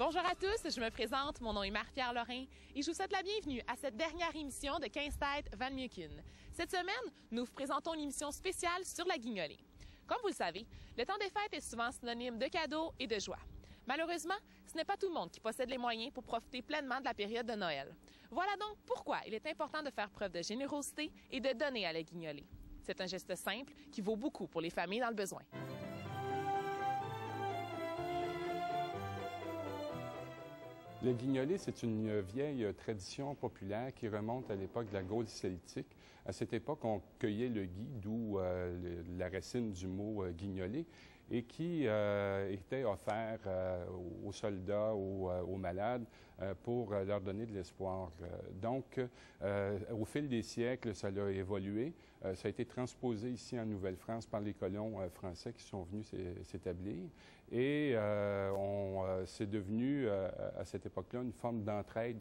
Bonjour à tous, je me présente, mon nom est Marie-Pierre Lorrain et je vous souhaite la bienvenue à cette dernière émission de 15 têtes Van Meuken. Cette semaine, nous vous présentons une émission spéciale sur la guignolée. Comme vous le savez, le temps des fêtes est souvent synonyme de cadeaux et de joie. Malheureusement, ce n'est pas tout le monde qui possède les moyens pour profiter pleinement de la période de Noël. Voilà donc pourquoi il est important de faire preuve de générosité et de donner à la guignolée. C'est un geste simple qui vaut beaucoup pour les familles dans le besoin. Le guignolée, c'est une vieille tradition populaire qui remonte à l'époque de la Gaule celtique. À cette époque, on cueillait le gui, d'où la racine du mot guignoler, et qui était offert aux soldats, aux malades, pour leur donner de l'espoir. Donc, au fil des siècles, ça a évolué. Ça a été transposé ici en Nouvelle-France par les colons français qui sont venus s'établir. Et c'est devenu, à cette époque-là, une forme d'entraide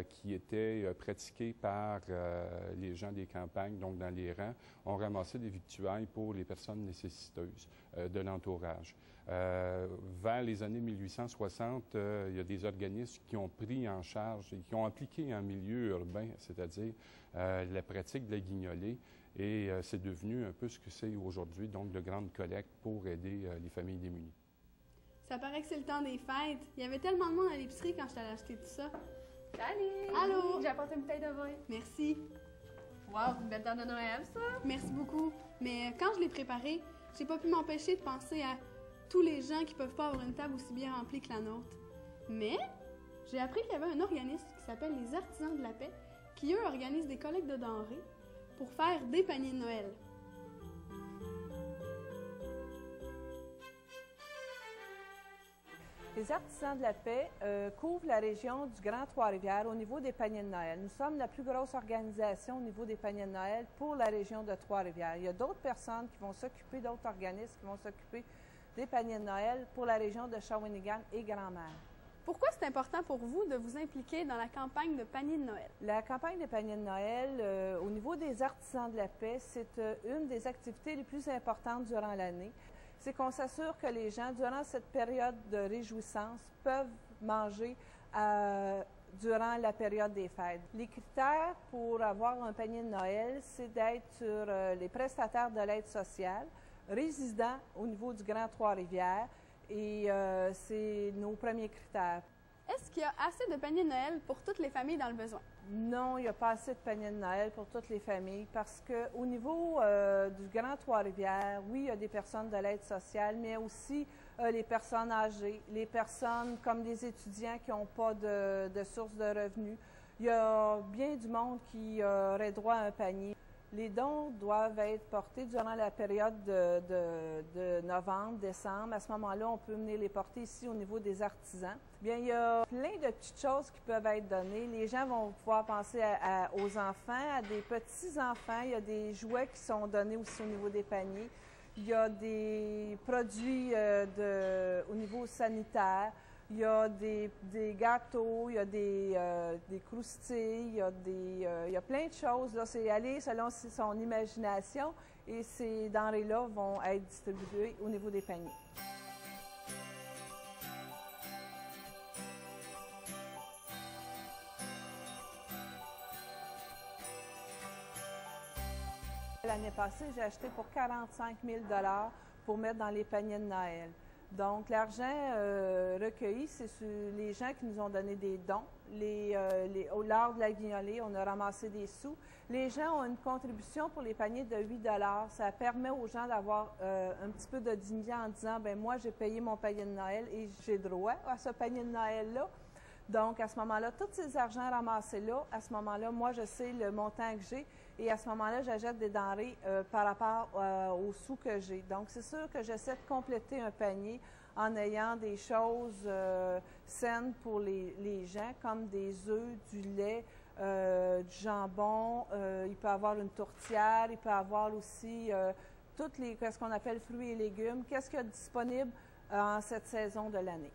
qui était pratiquée par les gens des campagnes, donc dans les rangs. On ramassait des victuailles pour les personnes nécessiteuses de l'entourage. Vers les années 1860, il y a des organismes qui ont pris en charge et qui ont appliqué en milieu urbain, c'est-à-dire la pratique de la guignolée. Et c'est devenu un peu ce que c'est aujourd'hui, donc de grandes collectes pour aider les familles démunies. Ça paraît que c'est le temps des fêtes. Il y avait tellement de monde à l'épicerie quand je t'allais acheter tout ça. Salut! Allô! J'ai apporté une bouteille de vin. Merci. Wow, une belle tarte de Noël, ça! Merci beaucoup. Mais quand je l'ai préparé, j'ai pas pu m'empêcher de penser à tous les gens qui peuvent pas avoir une table aussi bien remplie que la nôtre. Mais j'ai appris qu'il y avait un organisme qui s'appelle les Artisans de la Paix qui, eux, organisent des collectes de denrées pour faire des paniers de Noël. Les Artisans de la Paix couvrent la région du Grand Trois-Rivières au niveau des paniers de Noël. Nous sommes la plus grosse organisation au niveau des paniers de Noël pour la région de Trois-Rivières. Il y a d'autres personnes qui vont s'occuper, d'autres organismes qui vont s'occuper des paniers de Noël pour la région de Shawinigan et Grand-Mère. Pourquoi c'est important pour vous de vous impliquer dans la campagne de paniers de Noël? La campagne des paniers de Noël, au niveau des Artisans de la Paix, c'est une des activités les plus importantes durant l'année. C'est qu'on s'assure que les gens, durant cette période de réjouissance, peuvent manger durant la période des fêtes. Les critères pour avoir un panier de Noël, c'est d'être sur les prestataires de l'aide sociale, résidents au niveau du Grand Trois-Rivières, et c'est nos premiers critères. Est-ce qu'il y a assez de paniers de Noël pour toutes les familles dans le besoin? Non, il n'y a pas assez de paniers de Noël pour toutes les familles parce qu'au niveau du Grand Trois-Rivières, oui, il y a des personnes de l'aide sociale, mais aussi les personnes âgées, les personnes comme des étudiants qui n'ont pas de source de revenus. Il y a bien du monde qui aurait droit à un panier. Les dons doivent être portés durant la période de novembre, décembre. À ce moment-là, on peut venir les porter ici au niveau des artisans. Bien, il y a plein de petites choses qui peuvent être données. Les gens vont pouvoir penser aux enfants, à des petits-enfants. Il y a des jouets qui sont donnés aussi au niveau des paniers. Il y a des produits au niveau sanitaire. Il y a des gâteaux, il y a des croustilles, il y a plein de choses. C'est aller selon son imagination et ces denrées-là vont être distribuées au niveau des paniers. L'année passée, j'ai acheté pour 45 000 $ pour mettre dans les paniers de Noël. Donc, l'argent recueilli, c'est sur les gens qui nous ont donné des dons. Lors de la guignolée, on a ramassé des sous. Les gens ont une contribution pour les paniers de 8 $. Ça permet aux gens d'avoir un petit peu de dignité en disant, bien moi, j'ai payé mon panier de Noël et j'ai droit à ce panier de Noël-là. Donc, à ce moment-là, tous ces argents ramassés-là, à ce moment-là, moi, je sais le montant que j'ai et à ce moment-là, j'achète des denrées par rapport aux sous que j'ai. Donc, c'est sûr que j'essaie de compléter un panier en ayant des choses saines pour les gens, comme des œufs, du lait, du jambon, il peut y avoir une tourtière, il peut y avoir aussi ce qu'on appelle fruits et légumes. Qu'est-ce qu'il y a de disponible en cette saison de l'année?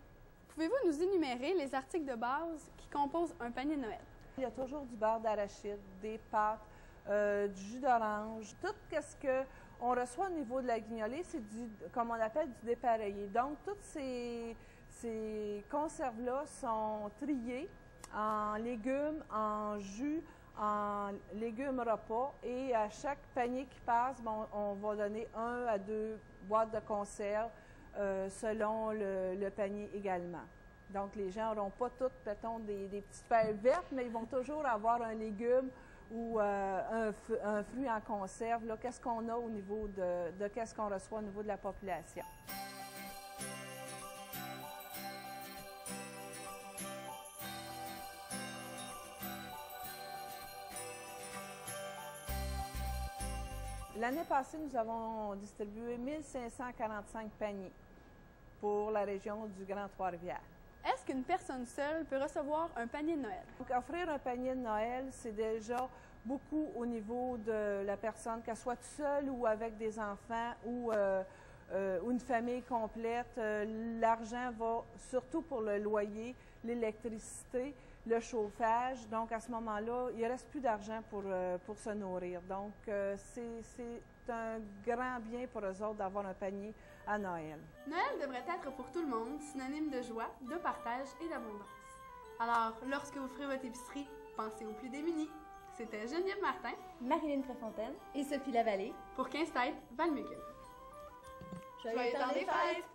Pouvez-vous nous énumérer les articles de base qui composent un panier de Noël? Il y a toujours du beurre d'arachide, des pâtes, du jus d'orange. Tout ce qu'on reçoit au niveau de la guignolée, c'est comme on appelle du dépareillé. Donc, toutes ces conserves-là sont triées en légumes, en jus, en légumes repas. Et à chaque panier qui passe, bon, on va donner 1 à 2 boîtes de conserve selon le panier également. Donc, les gens n'auront pas toutes, mettons, des petites feuilles vertes, mais ils vont toujours avoir un légume ou un fruit en conserve. Là, qu'est-ce qu'on a au niveau de qu'est-ce qu'on reçoit au niveau de la population? L'année passée, nous avons distribué 1545 paniers pour la région du Grand Trois-Rivières. Est-ce qu'une personne seule peut recevoir un panier de Noël? Donc, offrir un panier de Noël, c'est déjà beaucoup au niveau de la personne, qu'elle soit seule ou avec des enfants ou une famille complète. L'argent va surtout pour le loyer, l'électricité, le chauffage. Donc, à ce moment-là, il ne reste plus d'argent pour se nourrir. Donc, c'est un grand bien pour eux autres d'avoir un panier à Noël. Noël devrait être pour tout le monde synonyme de joie, de partage et d'abondance. Alors, lorsque vous ferez votre épicerie, pensez aux plus démunis. C'était Geneviève Martin, Marilyn Préfontaine et Sophie Lavallée pour 15 Têtes Valmucken. Joyeux temps des fêtes!